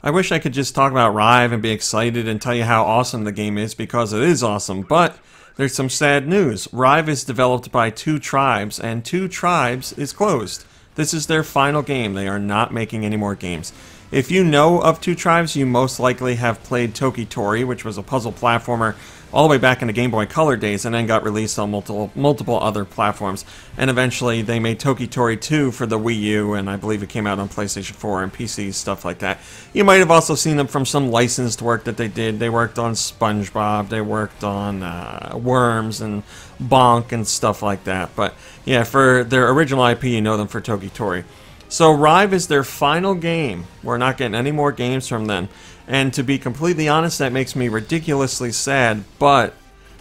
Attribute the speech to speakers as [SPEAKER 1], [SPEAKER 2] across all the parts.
[SPEAKER 1] I wish I could just talk about Rive and be excited and tell you how awesome the game is, because it is awesome, but there's some sad news. Rive is developed by Two Tribes, and Two Tribes is closed. This is their final game. They are not making any more games. If you know of Two Tribes, you most likely have played Toki Tori, which was a puzzle platformer all the way back in the Game Boy Color days, and then got released on multiple other platforms. And eventually they made Toki Tori 2 for the Wii U, and I believe it came out on PlayStation 4 and PC, stuff like that. You might have also seen them from some licensed work that they did. They worked on SpongeBob, they worked on Worms and Bonk and stuff like that. But yeah, for their original IP, you know them for Toki Tori. So Rive is their final game. We're not getting any more games from them. And to be completely honest, that makes me ridiculously sad, but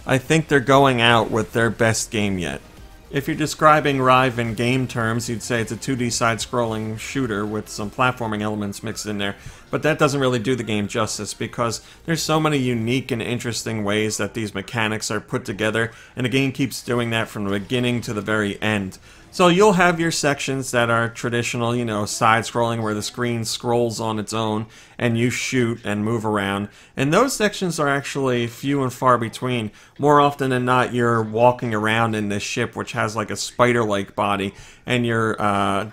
[SPEAKER 1] I think they're going out with their best game yet. If you're describing Rive in game terms, you'd say it's a 2D side-scrolling shooter with some platforming elements mixed in there. But that doesn't really do the game justice, because there's so many unique and interesting ways that these mechanics are put together, and the game keeps doing that from the beginning to the very end. So you'll have your sections that are traditional, you know, side-scrolling, where the screen scrolls on its own and you shoot and move around. And those sections are actually few and far between. More often than not, you're walking around in this ship, which has like a spider-like body, and you're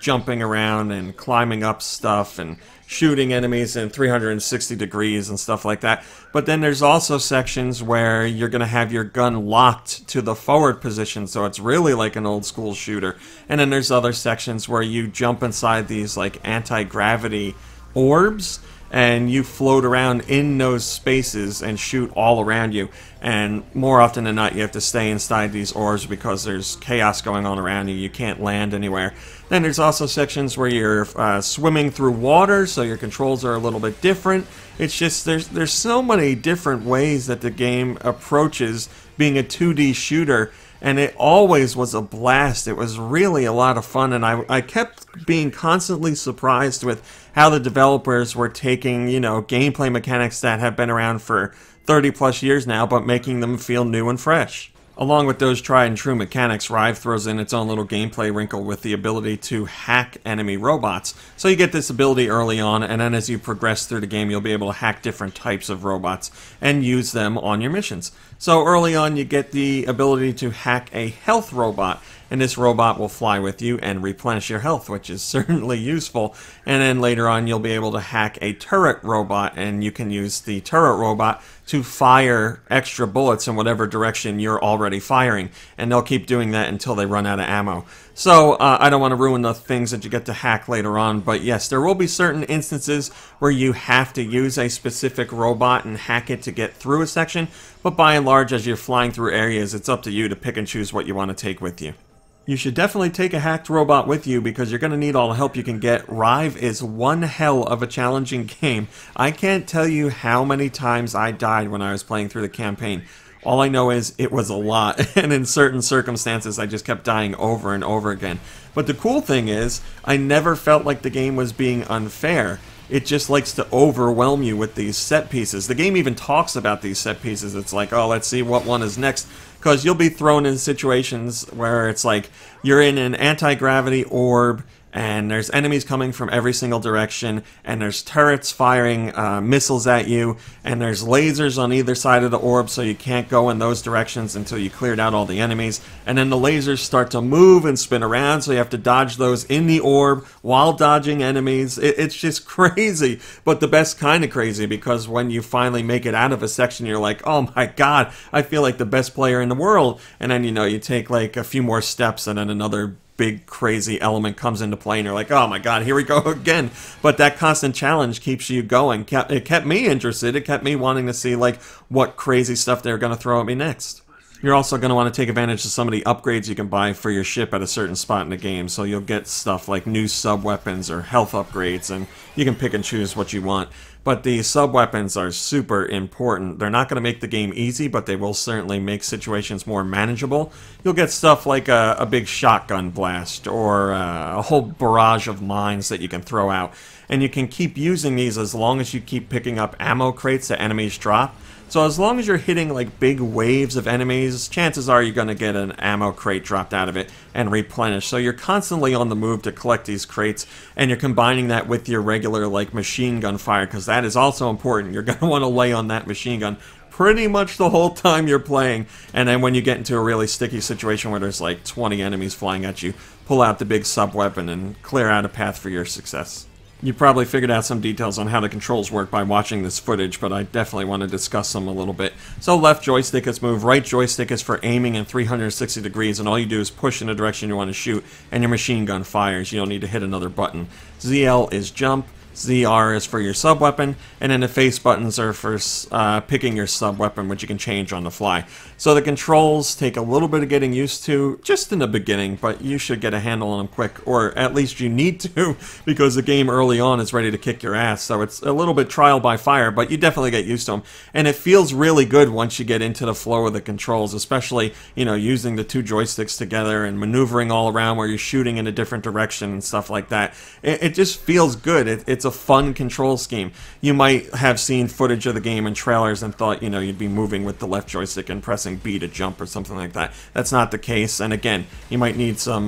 [SPEAKER 1] jumping around and climbing up stuff and shooting enemies in 360 degrees and stuff like that. But then there's also sections where you're going to have your gun locked to the forward position, so it's really like an old school shooter. And then there's other sections where you jump inside these like anti-gravity orbs, and you float around in those spaces and shoot all around you. And more often than not, you have to stay inside these orbs because there's chaos going on around you. You can't land anywhere. Then there's also sections where you're swimming through water, so your controls are a little bit different. It's just, there's so many different ways that the game approaches being a 2D shooter, and it always was a blast. It was really a lot of fun, and I kept being constantly surprised with how the developers were taking, you know, gameplay mechanics that have been around for 30 plus years now, but making them feel new and fresh. Along with those tried and true mechanics, Rive throws in its own little gameplay wrinkle with the ability to hack enemy robots. So you get this ability early on, and then as you progress through the game, you'll be able to hack different types of robots and use them on your missions. So early on, you get the ability to hack a health robot, and this robot will fly with you and replenish your health, which is certainly useful. And then later on, you'll be able to hack a turret robot, and you can use the turret robot to fire extra bullets in whatever direction you're already firing, and they'll keep doing that until they run out of ammo. So I don't want to ruin the things that you get to hack later on, but yes, there will be certain instances where you have to use a specific robot and hack it to get through a section, but by and large, as you're flying through areas, it's up to you to pick and choose what you want to take with you. You should definitely take a hacked robot with you, because you're going to need all the help you can get. Rive is one hell of a challenging game. I can't tell you how many times I died when I was playing through the campaign. All I know is it was a lot, and in certain circumstances I just kept dying over and over again. But the cool thing is, I never felt like the game was being unfair. It just likes to overwhelm you with these set pieces. The game even talks about these set pieces. It's like, oh, let's see what one is next. Because you'll be thrown in situations where it's like you're in an anti-gravity orb, and there's enemies coming from every single direction, and there's turrets firing missiles at you, and there's lasers on either side of the orb, so you can't go in those directions until you cleared out all the enemies. And then the lasers start to move and spin around, so you have to dodge those in the orb while dodging enemies. It's just crazy, but the best kind of crazy, because when you finally make it out of a section, you're like, oh my god, I feel like the best player in the world. And then, you know, you take like a few more steps, and then another big crazy element comes into play, and you're like, oh my god, here we go again. But that constant challenge keeps you going. It kept me interested. It kept me wanting to see like what crazy stuff they're going to throw at me next. You're also going to want to take advantage of some of the upgrades you can buy for your ship at a certain spot in the game. So you'll get stuff like new sub-weapons or health upgrades, and you can pick and choose what you want. But the sub-weapons are super important. They're not going to make the game easy, but they will certainly make situations more manageable. You'll get stuff like a big shotgun blast, or a whole barrage of mines that you can throw out. And you can keep using these as long as you keep picking up ammo crates that enemies drop. So as long as you're hitting like big waves of enemies, chances are you're going to get an ammo crate dropped out of it and replenished. So you're constantly on the move to collect these crates, and you're combining that with your regular like machine gun fire, because that is also important. You're going to want to lay on that machine gun pretty much the whole time you're playing, and then when you get into a really sticky situation where there's like 20 enemies flying at you, pull out the big sub-weapon and clear out a path for your success. You probably figured out some details on how the controls work by watching this footage, but I definitely want to discuss them a little bit. So left joystick is move, right joystick is for aiming in 360 degrees, and all you do is push in the direction you want to shoot, and your machine gun fires. You don't need to hit another button. ZL is jump. ZR is for your sub-weapon, and then the face buttons are for picking your sub-weapon, which you can change on the fly. So the controls take a little bit of getting used to, just in the beginning, but you should get a handle on them quick, or at least you need to, because the game early on is ready to kick your ass, so it's a little bit trial by fire, but you definitely get used to them. And it feels really good once you get into the flow of the controls, especially, you know, using the two joysticks together and maneuvering all around where you're shooting in a different direction and stuff like that. It just feels good. It's a fun control scheme. You might have seen footage of the game in trailers and thought, you know, you'd be moving with the left joystick and pressing B to jump or something like that. That's not the case, and again, you might need some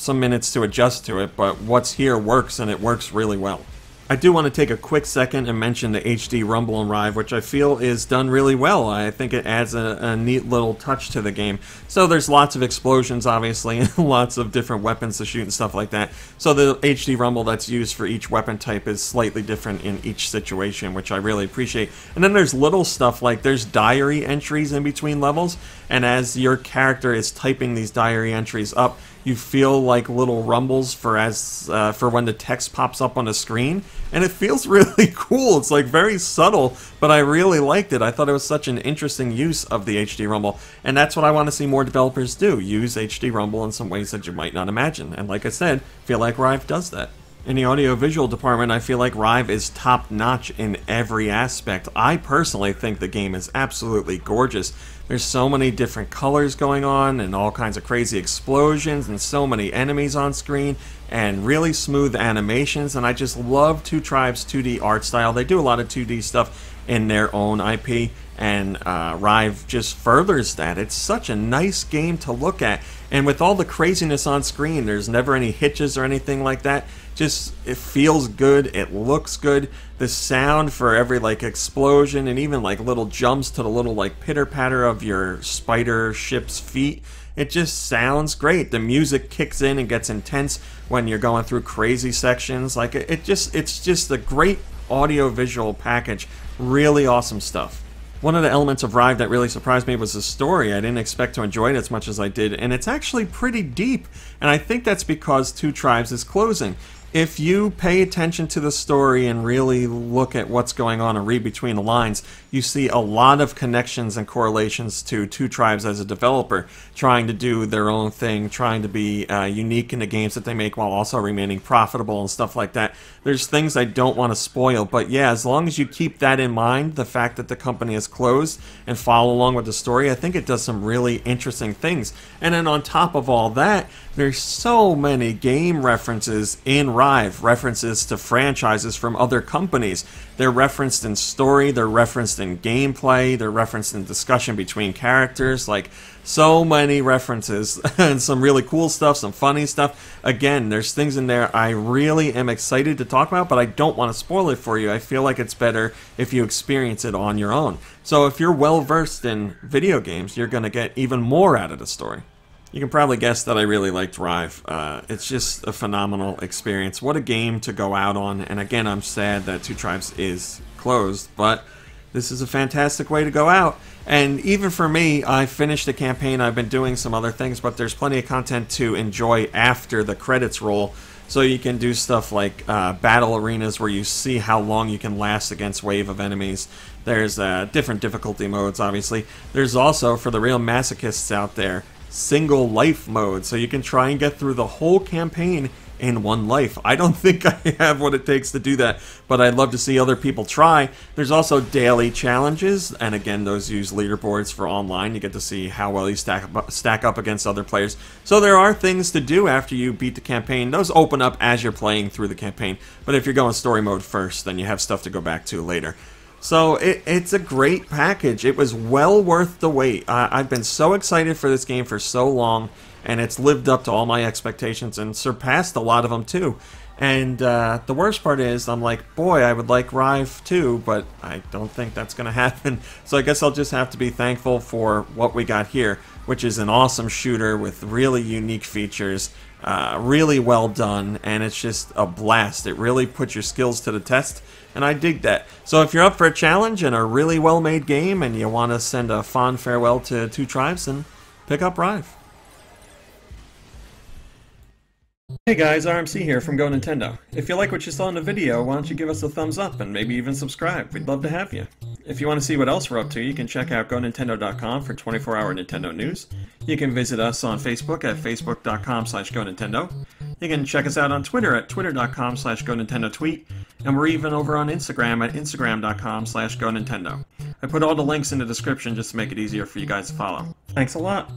[SPEAKER 1] minutes to adjust to it, but what's here works, and it works really well. I do want to take a quick second and mention the HD Rumble and Rive, which I feel is done really well. I think it adds a neat little touch to the game. So there's lots of explosions, obviously, and lots of different weapons to shoot and stuff like that. So the HD Rumble that's used for each weapon type is slightly different in each situation, which I really appreciate. And then there's little stuff like there's diary entries in between levels, and as your character is typing these diary entries up, you feel like little rumbles for when the text pops up on the screen, and it feels really cool. It's like very subtle, but I really liked it. I thought it was such an interesting use of the HD Rumble, and that's what I want to see more developers do, use HD Rumble in some ways that you might not imagine. And like I said, I feel like Rive does that. In the audio-visual department, I feel like Rive is top-notch in every aspect. I personally think the game is absolutely gorgeous. There's so many different colors going on, and all kinds of crazy explosions, and so many enemies on screen, and really smooth animations, and I just love Two Tribes' 2D art style. They do a lot of 2D stuff in their own IP, and Rive just furthers that. It's such a nice game to look at, and with all the craziness on screen, there's never any hitches or anything like that. Just, it feels good, it looks good. The sound for every like explosion, and even like little jumps to the little like pitter-patter of your spider ship's feet, it just sounds great. The music kicks in and gets intense when you're going through crazy sections. Like it's just a great audio-visual package. Really awesome stuff. One of the elements of Rive that really surprised me was the story. I didn't expect to enjoy it as much as I did, and it's actually pretty deep, and I think that's because Two Tribes is closing. If you pay attention to the story and really look at what's going on and read between the lines, you see a lot of connections and correlations to Two Tribes as a developer, trying to do their own thing, trying to be unique in the games that they make while also remaining profitable and stuff like that. There's things I don't want to spoil, but yeah, as long as you keep that in mind, the fact that the company is closed, and follow along with the story, I think it does some really interesting things. And then on top of all that, there's so many game references in Rive, references to franchises from other companies. They're referenced in story, they're referenced in gameplay, they're referenced in discussion between characters, like so many references, and some really cool stuff, some funny stuff. Again, there's things in there I really am excited to talk about, but I don't want to spoil it for you. I feel like it's better if you experience it on your own. So if you're well versed in video games, you're going to get even more out of the story. You can probably guess that I really liked Rive. It's just a phenomenal experience. What a game to go out on. And again, I'm sad that Two Tribes is closed, but this is a fantastic way to go out. And even for me, I finished the campaign. I've been doing some other things, but there's plenty of content to enjoy after the credits roll. So you can do stuff like battle arenas where you see how long you can last against wave of enemies. There's different difficulty modes, obviously. There's also, for the real masochists out there, single life mode, so you can try and get through the whole campaign in one life. I don't think I have what it takes to do that, but I'd love to see other people try. There's also daily challenges, and again, those use leaderboards for online. You get to see how well you stack up against other players. So there are things to do after you beat the campaign. Those open up as you're playing through the campaign, but if you're going story mode first, then you have stuff to go back to later. So it's a great package. It was well worth the wait. I've been so excited for this game for so long, and it's lived up to all my expectations and surpassed a lot of them too. And the worst part is, I'm like, boy, I would like Rive too, but I don't think that's going to happen. So I guess I'll just have to be thankful for what we got here, which is an awesome shooter with really unique features, really well done, and it's just a blast. It really puts your skills to the test, and I dig that. So if you're up for a challenge and a really well-made game, and you want to send a fond farewell to Two Tribes, then pick up Rive. Hey guys, RMC here from Go Nintendo. If you like what you saw in the video, why don't you give us a thumbs up and maybe even subscribe? We'd love to have you. If you want to see what else we're up to, you can check out GoNintendo.com for 24-hour Nintendo news. You can visit us on Facebook at Facebook.com/GoNintendo. You can check us out on Twitter at Twitter.com/GoNintendoTweet. And we're even over on Instagram at Instagram.com/GoNintendo. I put all the links in the description just to make it easier for you guys to follow. Thanks a lot!